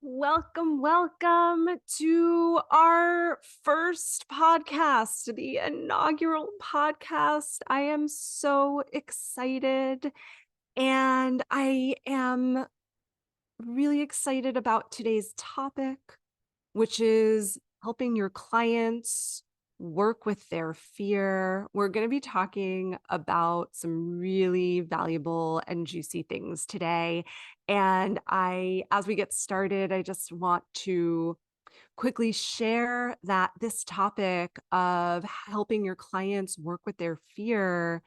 Welcome, welcome to our first podcast, the inaugural podcast. I am so excited, and I am really excited about today's topic, which is helping your clients work with their fear. We're going to be talking about some really valuable and juicy things today. And as we get started, I just want to quickly share that this topic of helping your clients work with their fear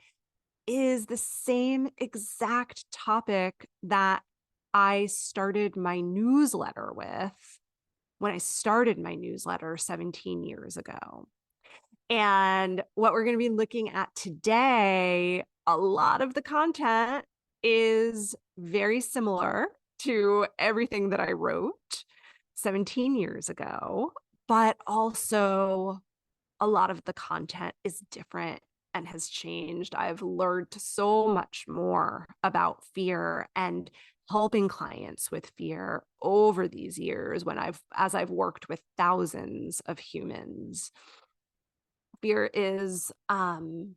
is the same exact topic that I started my newsletter with when I started my newsletter 17 years ago. And what we're going to be looking at today, a lot of the content is very similar to everything that I wrote 17 years ago, but also a lot of the content is different and has changed. I've learned so much more about fear and helping clients with fear over these years as I've worked with thousands of humans. Fear is one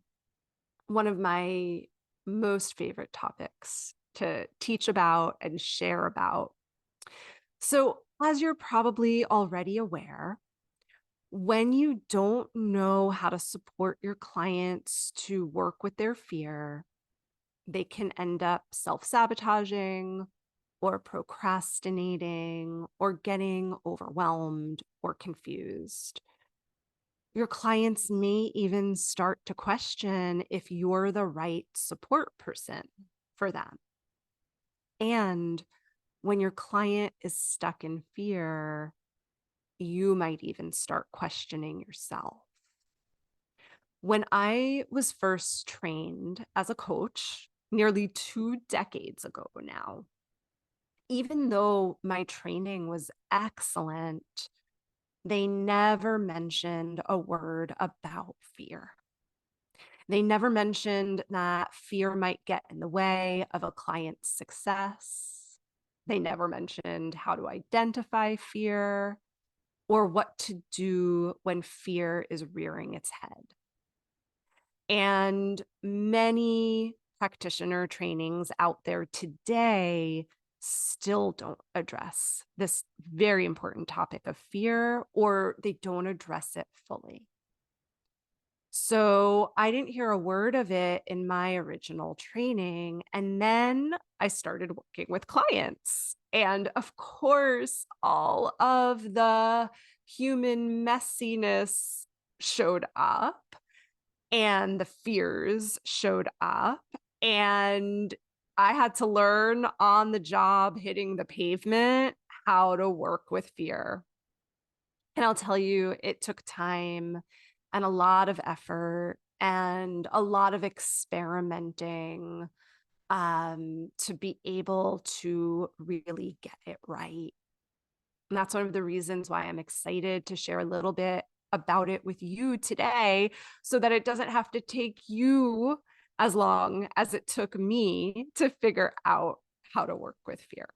of my most favorite topics to teach about and share about. So, as you're probably already aware, when you don't know how to support your clients to work with their fear, they can end up self-sabotaging or procrastinating or getting overwhelmed or confused. Your clients may even start to question if you're the right support person for them. And when your client is stuck in fear, you might even start questioning yourself. When I was first trained as a coach nearly 2 decades ago now, even though my training was excellent, they never mentioned a word about fear. They never mentioned that fear might get in the way of a client's success. They never mentioned how to identify fear or what to do when fear is rearing its head. And many practitioner trainings out there today still don't address this very important topic of fear, or they don't address it fully. So I didn't hear a word of it in my original training. And then I started working with clients. And of course, all of the human messiness showed up and the fears showed up. And I had to learn on the job, hitting the pavement, how to work with fear. And I'll tell you, it took time and a lot of effort and a lot of experimenting to be able to really get it right. And that's one of the reasons why I'm excited to share a little bit about it with you today, so that it doesn't have to take you as long as it took me to figure out how to work with fear.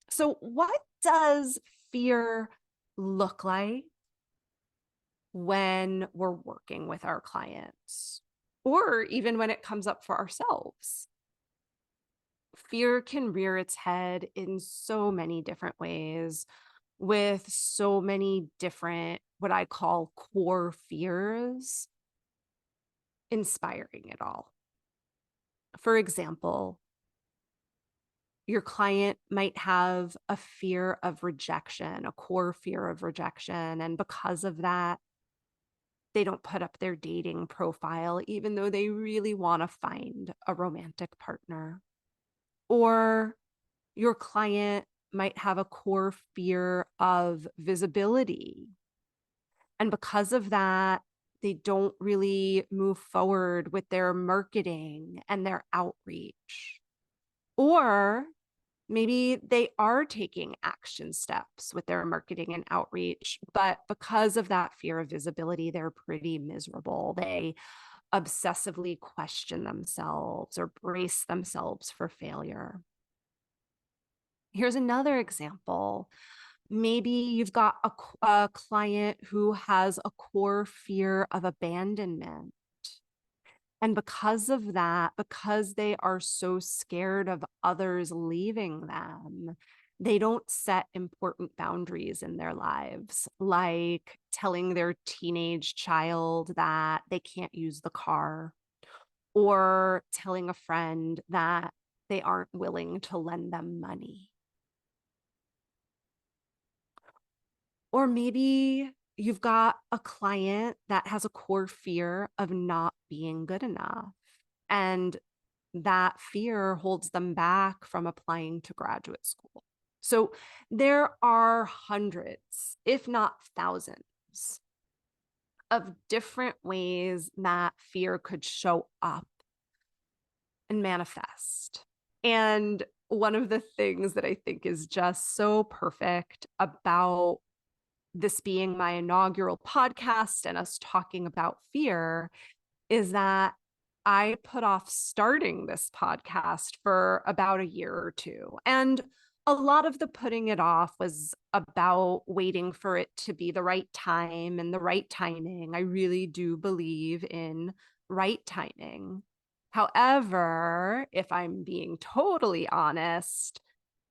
So, what does fear look like when we're working with our clients, or even when it comes up for ourselves? Fear can rear its head in so many different ways, with so many different, what I call core fears, inspiring it all. For example, your client might have a fear of rejection, a core fear of rejection. And because of that, they don't put up their dating profile, even though they really want to find a romantic partner. Or your client might have a core fear of visibility. And because of that, they don't really move forward with their marketing and their outreach. Or maybe they are taking action steps with their marketing and outreach, but because of that fear of visibility, they're pretty miserable. They obsessively question themselves or brace themselves for failure. Here's another example. Maybe you've got a client who has a core fear of abandonment. And because of that, because they are so scared of others leaving them, they don't set important boundaries in their lives, like telling their teenage child that they can't use the car, or telling a friend that they aren't willing to lend them money. Or maybe you've got a client that has a core fear of not being good enough. And that fear holds them back from applying to graduate school. So there are hundreds, if not thousands, of different ways that fear could show up and manifest. And one of the things that I think is just so perfect about this being my inaugural podcast and us talking about fear is that I put off starting this podcast for about a year or two. And a lot of the putting it off was about waiting for it to be the right time and the right timing. I really do believe in right timing. However, if I'm being totally honest,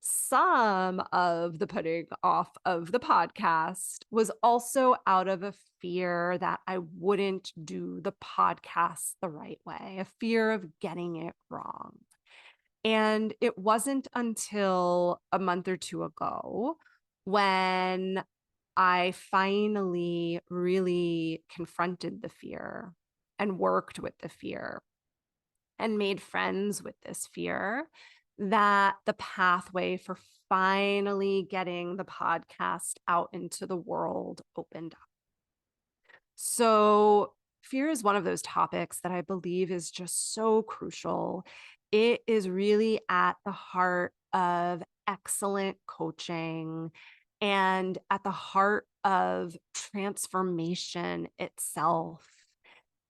some of the putting off of the podcast was also out of a fear that I wouldn't do the podcast the right way, a fear of getting it wrong. And it wasn't until a month or two ago when I finally really confronted the fear and worked with the fear and made friends with this fear that the pathway for finally getting the podcast out into the world opened up. So, fear is one of those topics that I believe is just so crucial. It is really at the heart of excellent coaching and at the heart of transformation itself,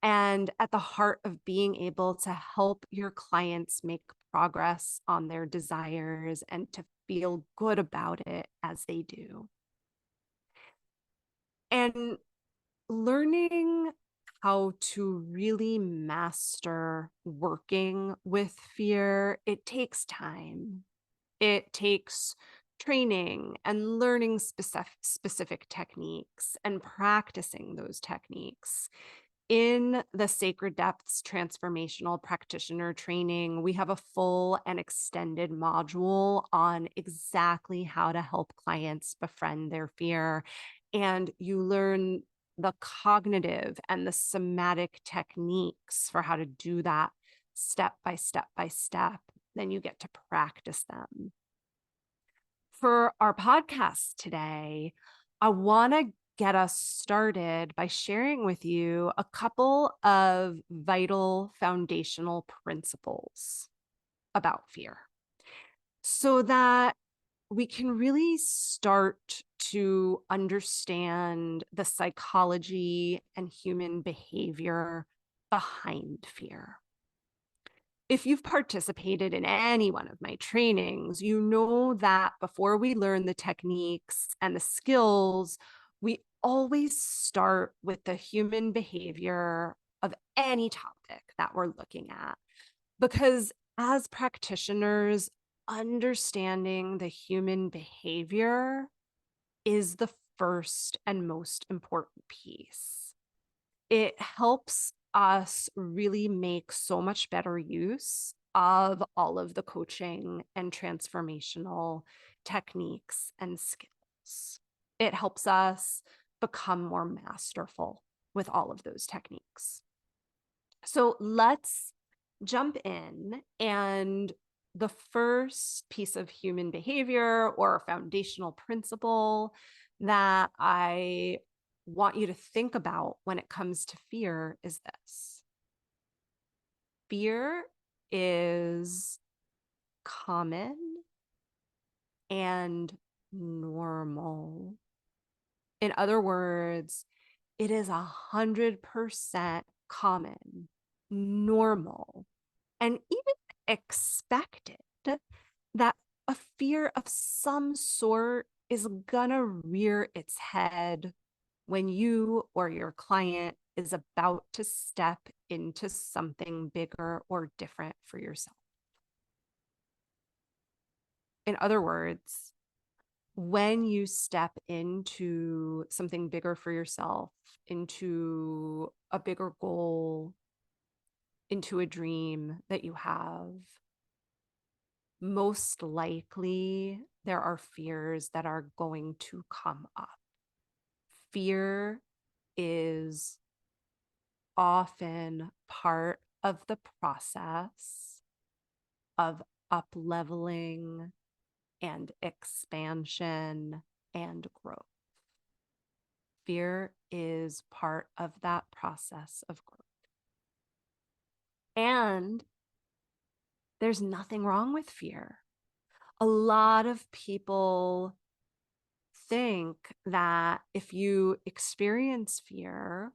and at the heart of being able to help your clients make progress on their desires and to feel good about it as they do. And learning how to really master working with fear, it takes time. It takes training and learning specific techniques and practicing those techniques. In the Sacred Depths Transformational Practitioner training, we have a full and extended module on exactly how to help clients befriend their fear. And you learn the cognitive and the somatic techniques for how to do that step by step by step. Then you get to practice them. For our podcast today, I want to get us started by sharing with you a couple of vital foundational principles about fear so that we can really start to understand the psychology and human behavior behind fear. If you've participated in any one of my trainings, you know that before we learn the techniques and the skills, we always start with the human behavior of any topic that we're looking at. Because as practitioners, understanding the human behavior is the first and most important piece. It helps us really make so much better use of all of the coaching and transformational techniques and skills. It helps us become more masterful with all of those techniques. So let's jump in. And the first piece of human behavior or foundational principle that I want you to think about when it comes to fear is this: fear is common and normal. In other words, it is 100% common, normal, and even expected that a fear of some sort is gonna rear its head when you or your client is about to step into something bigger or different for yourself. In other words, when you step into something bigger for yourself, into a bigger goal, into a dream that you have, most likely there are fears that are going to come up. Fear is often part of the process of up-leveling and expansion and growth. Fear is part of that process of growth. And there's nothing wrong with fear. A lot of people think that if you experience fear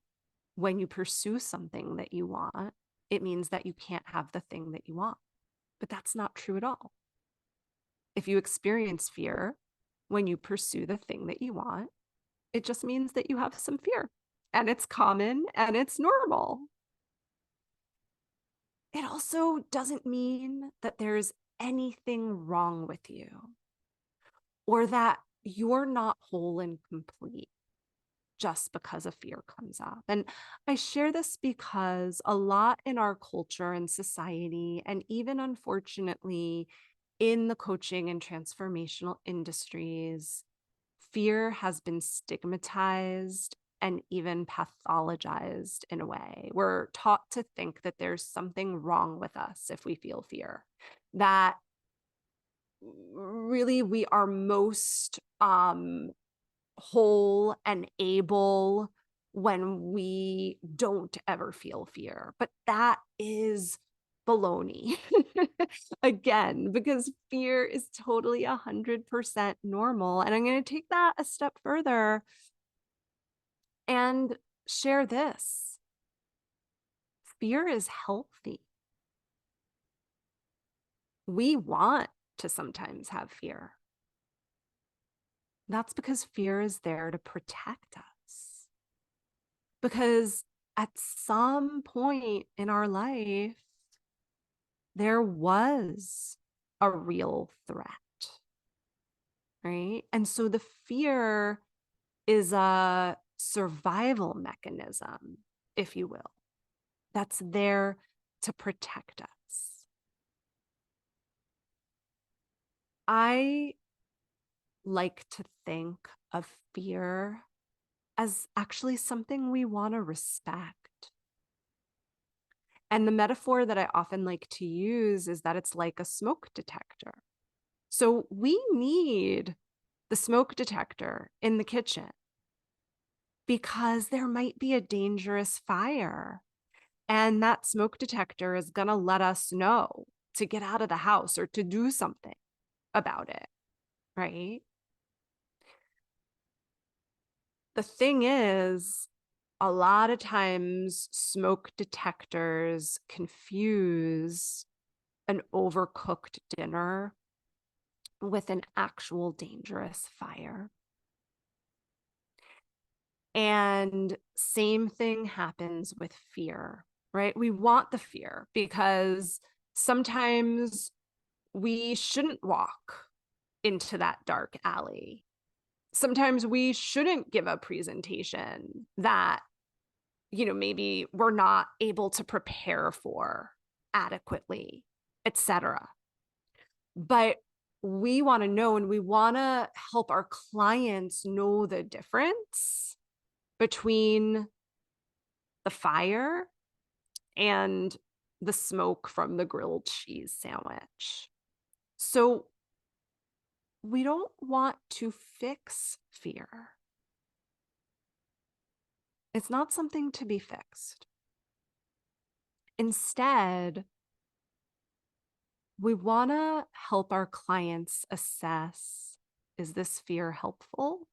when you pursue something that you want, it means that you can't have the thing that you want. But that's not true at all. If you experience fear when you pursue the thing that you want, it just means that you have some fear, and it's common and it's normal. It also doesn't mean that there's anything wrong with you or that you're not whole and complete just because a fear comes up. And I share this because a lot in our culture and society, and even unfortunately in the coaching and transformational industries, fear has been stigmatized and even pathologized in a way. We're taught to think that there's something wrong with us if we feel fear, that really we are most whole and able when we don't ever feel fear. But that is baloney. Again, because fear is totally 100% normal. And I'm going to take that a step further and share this. Fear is healthy. We want to sometimes have fear. That's because fear is there to protect us. Because at some point in our life, there was a real threat, right? And so the fear is a survival mechanism, if you will, that's there to protect us. I like to think of fear as actually something we want to respect. And the metaphor that I often like to use is that it's like a smoke detector. So we need the smoke detector in the kitchen because there might be a dangerous fire. And that smoke detector is going to let us know to get out of the house or to do something about it, right? The thing is, a lot of times smoke detectors confuse an overcooked dinner with an actual dangerous fire. And same thing happens with fear, right? We want the fear because sometimes we shouldn't walk into that dark alley. Sometimes we shouldn't give a presentation that, maybe we're not able to prepare for adequately, etc. But we want to know, and we want to help our clients know the difference between the fire and the smoke from the grilled cheese sandwich. So we don't want to fix fear. It's not something to be fixed. Instead, we want to help our clients assess, is this fear helpful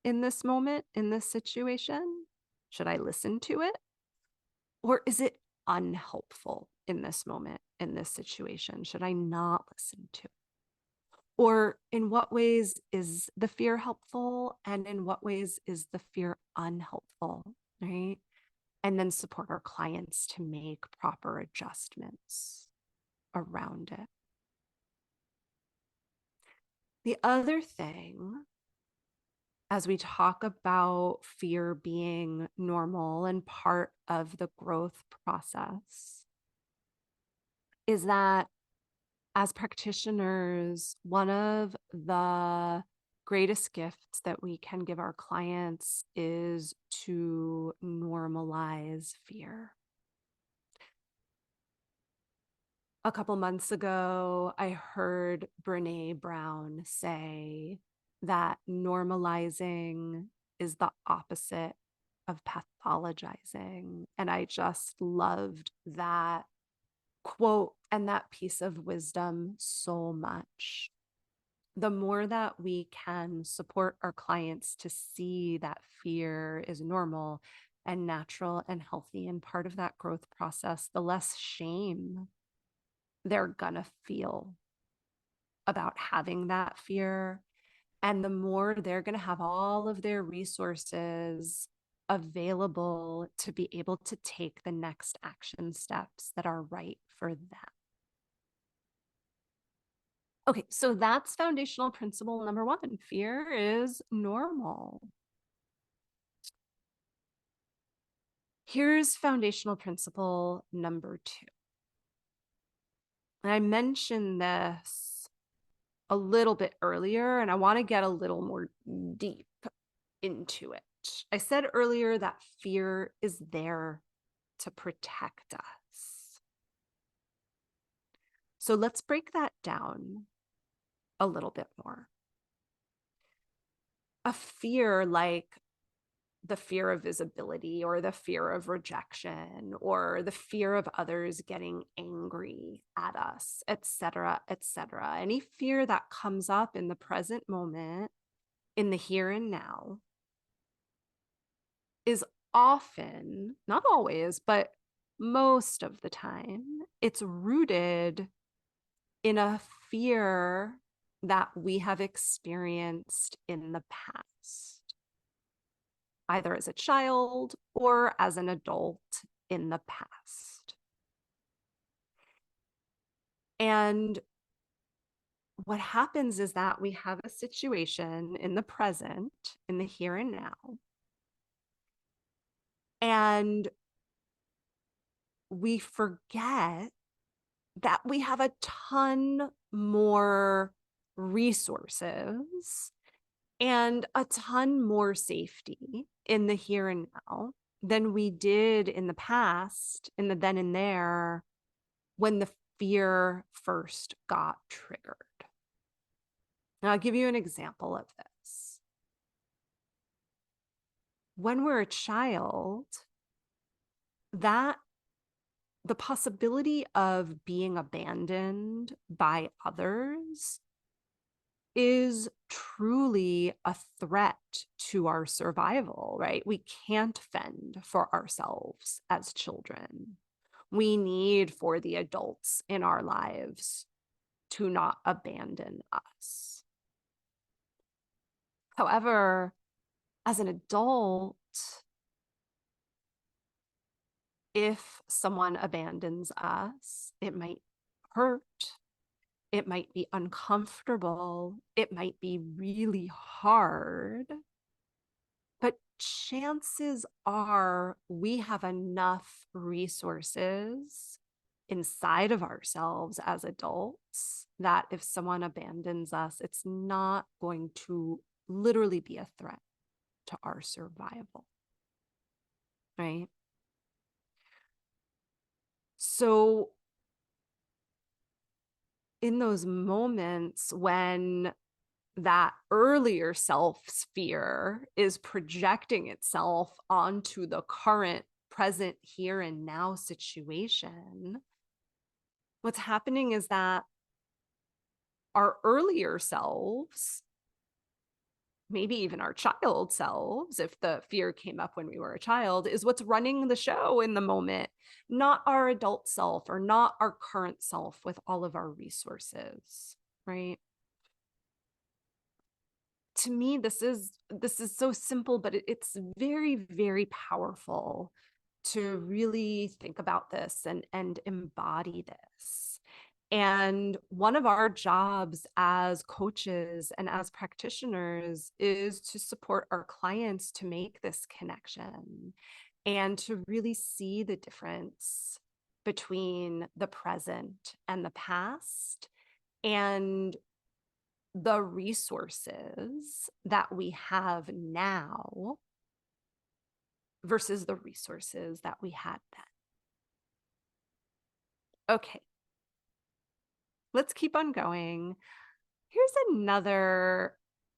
in this moment, in this situation? Should I listen to it? Or is it unhelpful in this moment, in this situation? Should I not listen to it? Or in what ways is the fear helpful? And in what ways is the fear unhelpful? Right. And then support our clients to make proper adjustments around it. The other thing, as we talk about fear being normal and part of the growth process, is that as practitioners, one of the greatest gifts that we can give our clients is to normalize fear. A couple months ago, I heard Brene Brown say that normalizing is the opposite of pathologizing. And I just loved that quote and that piece of wisdom so much. The more that we can support our clients to see that fear is normal and natural and healthy and part of that growth process, the less shame they're gonna feel about having that fear. And the more they're gonna have all of their resources available to be able to take the next action steps that are right for them. Okay, so that's foundational principle number one. Fear is normal. Here's foundational principle number two. And I mentioned this a little bit earlier, and I want to get a little more deep into it. I said earlier that fear is there to protect us. So let's break that down a little bit more. A fear like the fear of visibility or the fear of rejection or the fear of others getting angry at us, etc., etc. Any fear that comes up in the present moment, in the here and now, is often, not always, but most of the time, it's rooted in a fear that we have experienced in the past, either as a child or as an adult in the past. And what happens is that we have a situation in the present, in the here and now, and we forget that we have a ton more resources and a ton more safety in the here and now than we did in the past, in the then and there, when the fear first got triggered. Now, I'll give you an example of this. When we're a child, that the possibility of being abandoned by others is truly a threat to our survival, right? We can't fend for ourselves as children. We need for the adults in our lives to not abandon us. However, as an adult, if someone abandons us, it might hurt. It might be uncomfortable. It might be really hard. But chances are we have enough resources inside of ourselves as adults that if someone abandons us, it's not going to literally be a threat to our survival, right? So in those moments when that earlier self's fear is projecting itself onto the current, present, here and now situation, what's happening is that our earlier selves, maybe even our child selves, if the fear came up when we were a child, is what's running the show in the moment, not our adult self or not our current self with all of our resources, right? to me, this is so simple, but it's very, very powerful to really think about this and embody this. And one of our jobs as coaches and as practitioners is to support our clients to make this connection and to really see the difference between the present and the past, and the resources that we have now versus the resources that we had then. Okay, let's keep on going. Here's another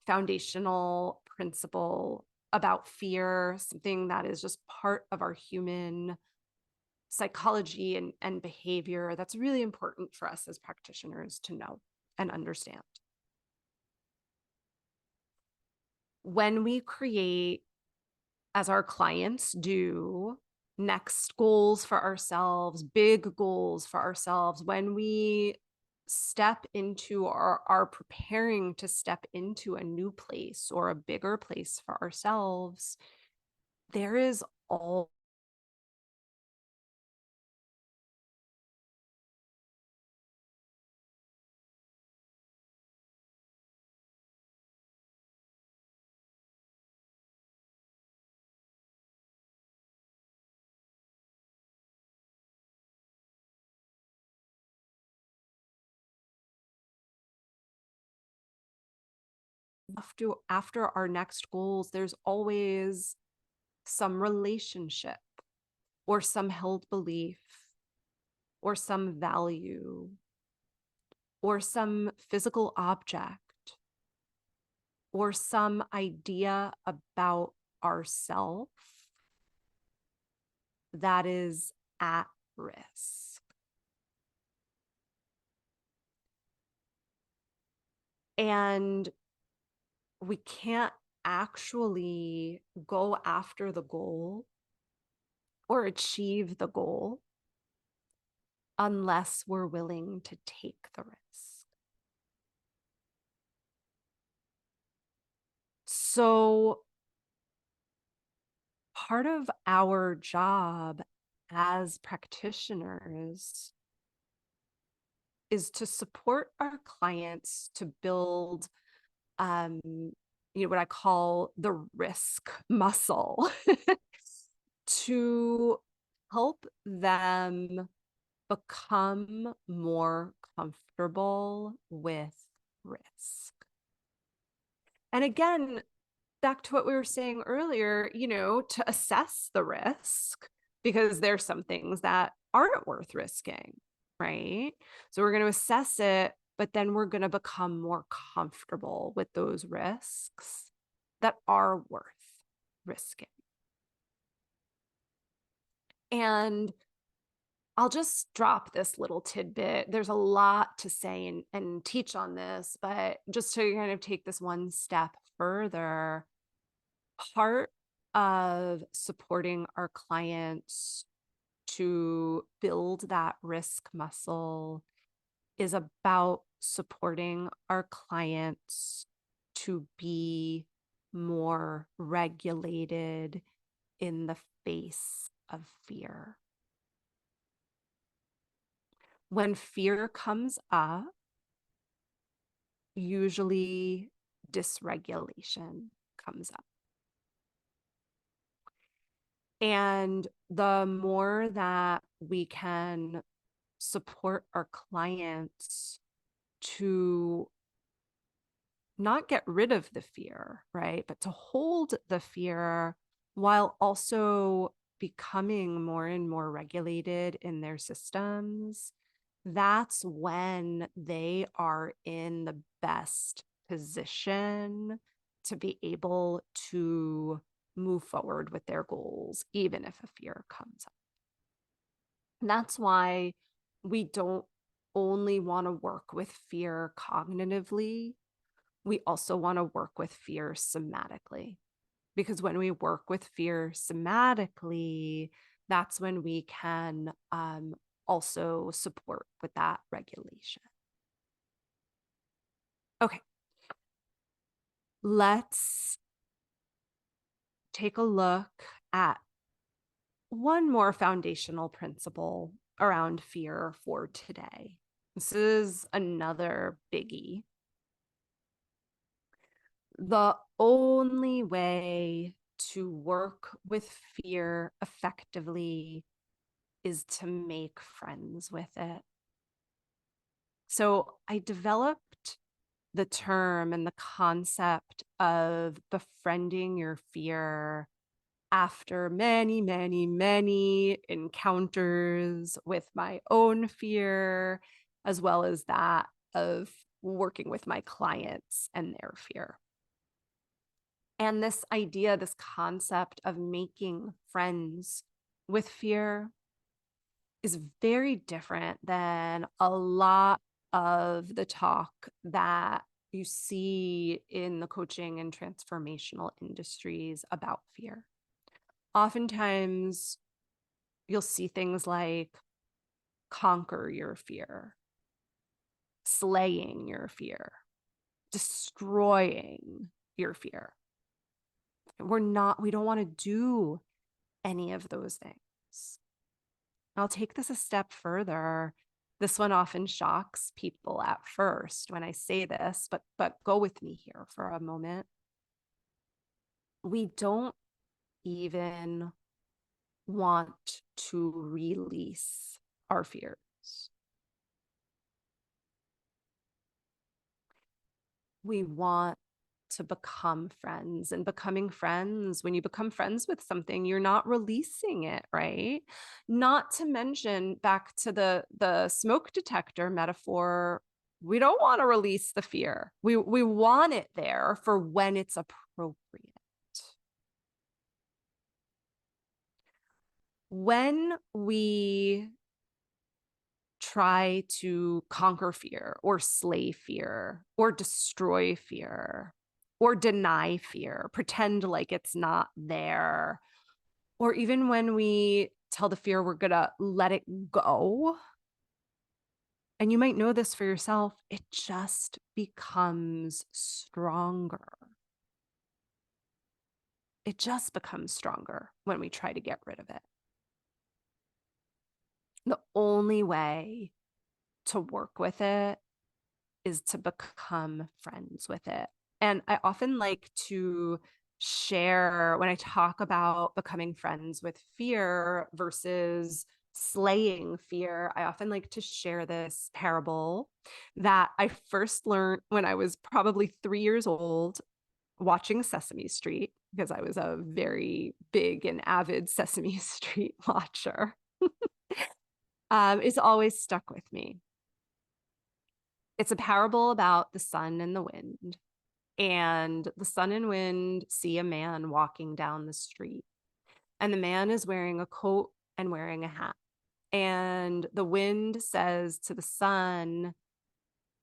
foundational principle about fear, something that is just part of our human psychology and behavior that's really important for us as practitioners to know and understand. When we create, as our clients do, next goals for ourselves, big goals for ourselves, when we step into or are preparing to step into a new place or a bigger place for ourselves, there is all after our next goals, there's always some relationship or some held belief or some value or some physical object or some idea about ourself that is at risk. And we can't actually go after the goal or achieve the goal unless we're willing to take the risk. So part of our job as practitioners is to support our clients to build what I call the risk muscle to help them become more comfortable with risk. And again, back to what we were saying earlier, to assess the risk, because there's some things that aren't worth risking, right? So we're going to assess it, but then we're going to become more comfortable with those risks that are worth risking. And I'll just drop this little tidbit. There's a lot to say and teach on this, but just to kind of take this one step further, part of supporting our clients to build that risk muscle is about supporting our clients to be more regulated in the face of fear. When fear comes up, usually dysregulation comes up. And the more that we can support our clients to not get rid of the fear, right? But to hold the fear while also becoming more and more regulated in their systems, that's when they are in the best position to be able to move forward with their goals, even if a fear comes up. And that's why we don't only want to work with fear cognitively, we also want to work with fear somatically. Because when we work with fear somatically, that's when we can also support with that regulation. Okay. let's take a look at one more foundational principle around fear for today. This is another biggie. The only way to work with fear effectively is to make friends with it. So I developed the term and the concept of befriending your fear after many, many, many encounters with my own fear, as well as that of working with my clients and their fear. And this idea, this concept of making friends with fear is very different than a lot of the talk that you see in the coaching and transformational industries about fear. Oftentimes, you'll see things like conquer your fear, slaying your fear, destroying your fear. We don't want to do any of those things. I'll take this a step further. This one often shocks people at first when I say this, but go with me here for a moment. We don't even want to release our fears. We want to become friends, and becoming friends, when you become friends with something, you're not releasing it, right? Not to mention, back to the smoke detector metaphor, we don't want to release the fear. We want it there for when it's appropriate. When we try to conquer fear or slay fear or destroy fear or deny fear, pretend like it's not there, or even when we tell the fear we're going to let it go, and you might know this for yourself, it just becomes stronger. It just becomes stronger when we try to get rid of it. The only way to work with it is to become friends with it. And I often like to share, when I talk about becoming friends with fear versus slaying fear, I often like to share this parable that I first learned when I was probably 3 years old, watching Sesame Street, because I was a very big and avid Sesame Street watcher. It's always stuck with me. It's a parable about the sun and the wind. And the sun and wind see a man walking down the street. And the man is wearing a coat and wearing a hat. And the wind says to the sun,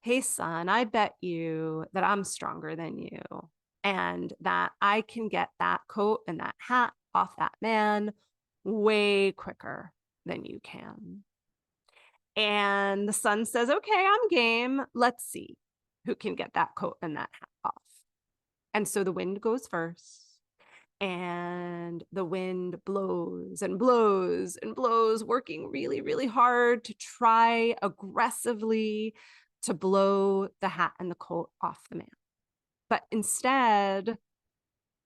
"Hey, sun, I bet you that I'm stronger than you and that I can get that coat and that hat off that man way quicker than you can." And the sun says, "Okay, I'm game. Let's see who can get that coat and that hat off." And so the wind goes first, and the wind blows and blows and blows, working really, really hard to try aggressively to blow the hat and the coat off the man. But instead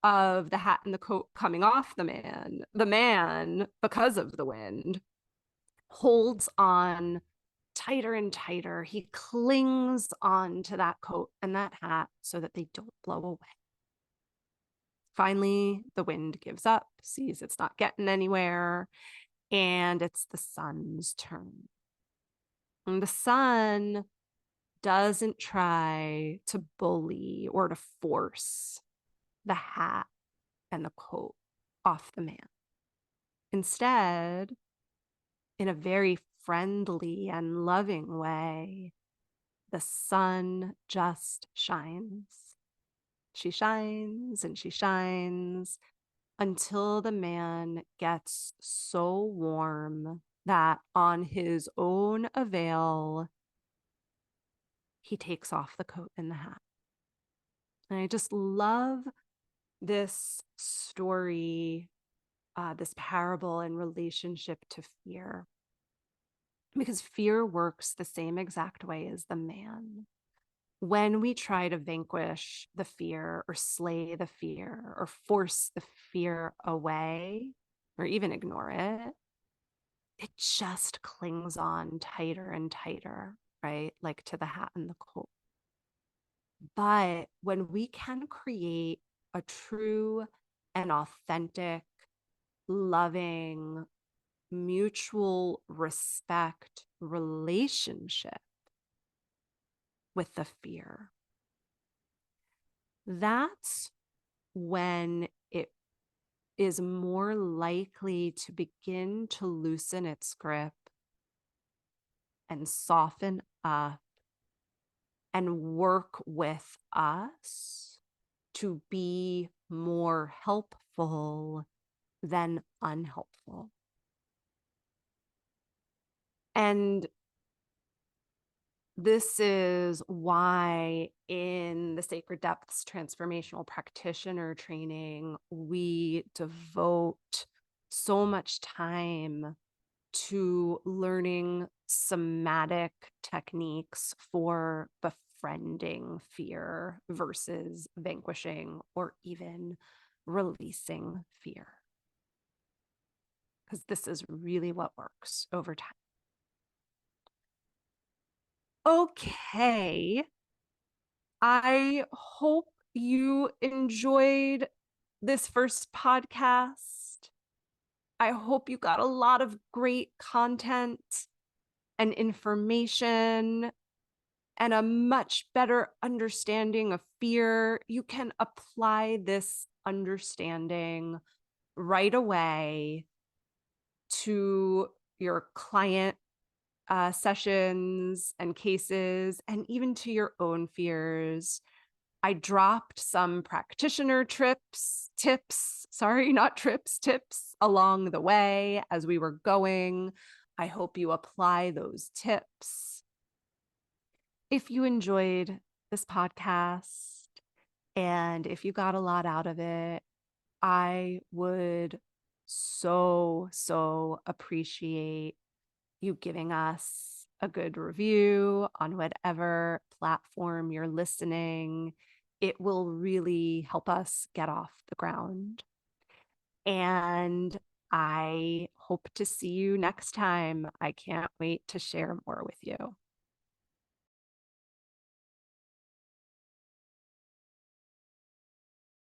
of the hat and the coat coming off the man, because of the wind, holds on tighter and tighter. He clings on to that coat and that hat so that they don't blow away. Finally, the wind gives up, sees it's not getting anywhere, and it's the sun's turn. And the sun doesn't try to bully or to force the hat and the coat off the man. Instead, in a very friendly and loving way, the sun just shines. She shines and she shines until the man gets so warm that on his own avail, he takes off the coat and the hat. And I just love this story, this parable in relationship to fear, because fear works the same exact way as the man. When we try to vanquish the fear or slay the fear or force the fear away or even ignore it, it just clings on tighter and tighter, right? Like to the hat and the coat. But when we can create a true and authentic, loving, mutual respect relationship with the fear, that's when it is more likely to begin to loosen its grip and soften up and work with us to be more helpful than unhelpful. And this is why in the Sacred Depths Transformational Practitioner training, we devote so much time to learning somatic techniques for befriending fear versus vanquishing or even releasing fear. Because this is really what works over time. Okay. I hope you enjoyed this first podcast. I hope you got a lot of great content and information and a much better understanding of fear. You can apply this understanding right away to your client sessions and cases, and even to your own fears. I dropped some practitioner tips along the way as we were going. I hope you apply those tips. If you enjoyed this podcast and if you got a lot out of it, I would so appreciate you giving us a good review on whatever platform you're listening. It will really help us get off the ground. And I hope to see you next time. I can't wait to share more with you.